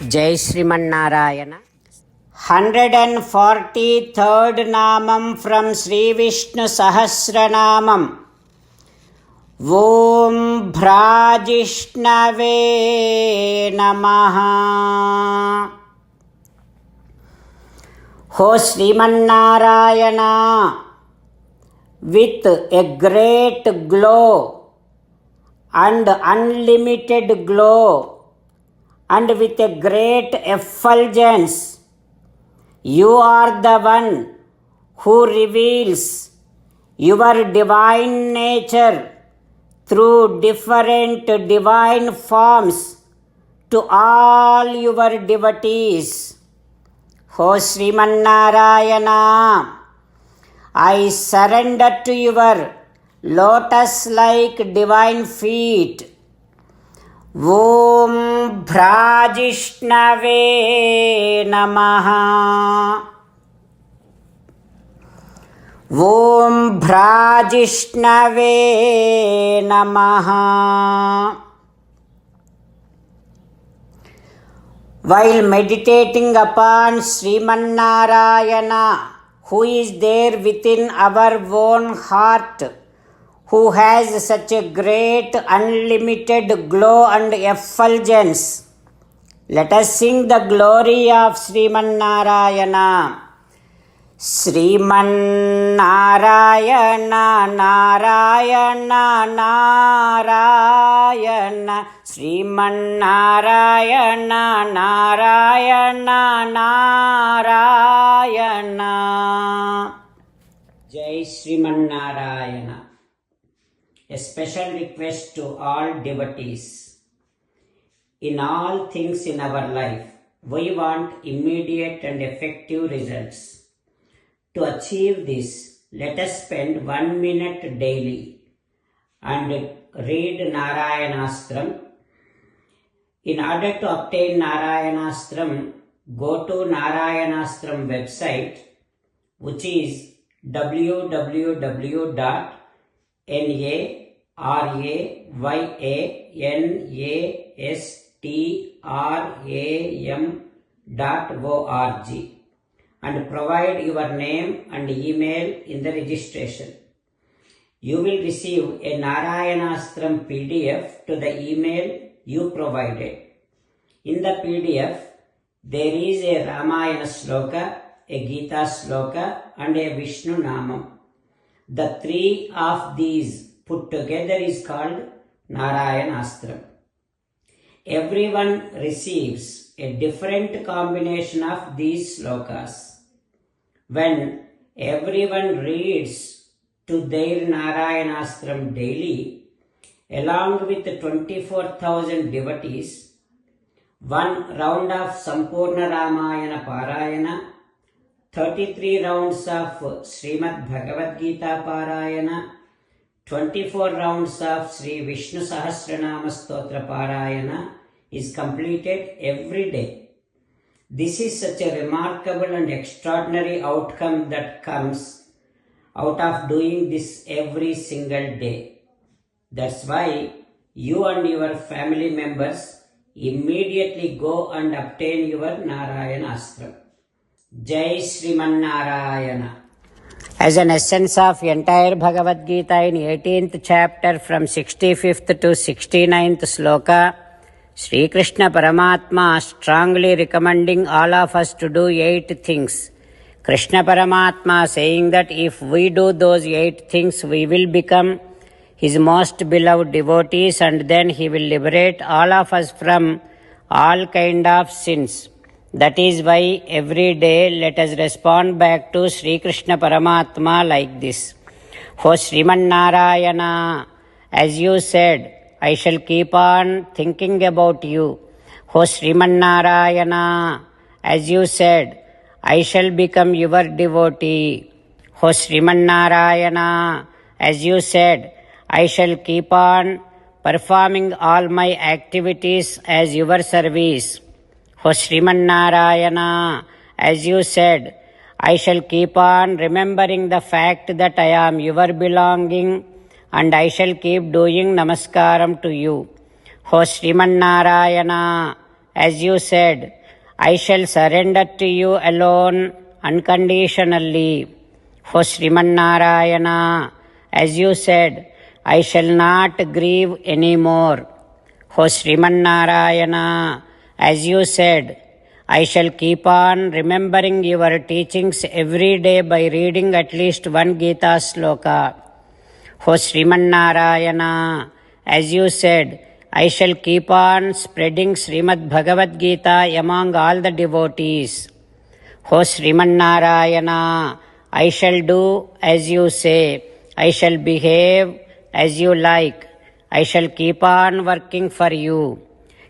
जय श्रीमन्नारायण. 143rd नामं from Sri Vishnu Sahasranamam. Om Bhrajishnave Namaha. Ho Srimannarayana, with a great glow and unlimited glow, and with a great effulgence, you are the one who reveals your divine nature through different divine forms to all your devotees. O Srimannarayana, I surrender to your lotus-like divine feet. Om Bhrajishnave Namaha. Om Bhrajishnave Namaha. While meditating upon Srimannarayana, who is there within our own heart, who has such a great unlimited glow and effulgence, let us sing the glory of Srimannarayana. Srimannarayana, Narayana, Narayana, Srimannarayana, Narayana, Narayana. Jai Srimannarayana. A special request to all devotees. In all things in our life, we want immediate and effective results. To achieve this, let us spend 1 minute daily and read Narayanastram. In order to obtain Narayanastram, go to Narayanastram website, which is www.narayanastram.org, and provide your name and email in the registration. You will receive a Narayanastram PDF to the email you provided. In the PDF, there is a Ramayana Sloka, a Gita Sloka, and a Vishnu Namam. The three of these put together is called Narayanastram. Everyone receives a different combination of these slokas. When everyone reads to their Narayanastram daily, along with 24,000 devotees, one round of Sampurna Ramayana Parayana, 33 rounds of Srimad Bhagavad Gita Parayana, 24 rounds of Sri Vishnu Sahasranama Stotra Parayana is completed every day. This is such a remarkable and extraordinary outcome that comes out of doing this every single day. That's why you and your family members immediately go and obtain your Narayanastram. Jai Srimannarayana. As an essence of entire Bhagavad Gita in 18th chapter from 65th to 69th sloka, Sri Krishna Paramatma strongly recommending all of us to do 8 things. Krishna Paramatma saying that if we do those 8 things, we will become His most beloved devotees, and then He will liberate all of us from all kind of sins. That is why every day let us respond back to Sri Krishna Paramatma like this. O Srimannarayana, as you said, I shall keep on thinking about you. O Srimannarayana, as you said, I shall become your devotee. O Srimannarayana, as you said, I shall keep on performing all my activities as your service. O Srimannarayana, as you said, I shall keep on remembering the fact that I am your belonging and I shall keep doing namaskaram to you. O Srimannarayana, as you said, I shall surrender to you alone unconditionally. O Sriman as you said, I shall not grieve anymore. O Sriman as you said, I shall keep on remembering your teachings every day by reading at least one Gita sloka. O Sriman as you said, I shall keep on spreading Srimad Bhagavad Gita among all the devotees. O Sriman I shall do as you say. I shall behave as you like. I shall keep on working for you.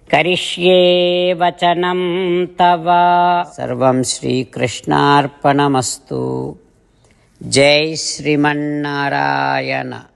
Karishye vachanam tava. Sarvam Shri Krishnarpanamastu. Jai Sriman Narayana.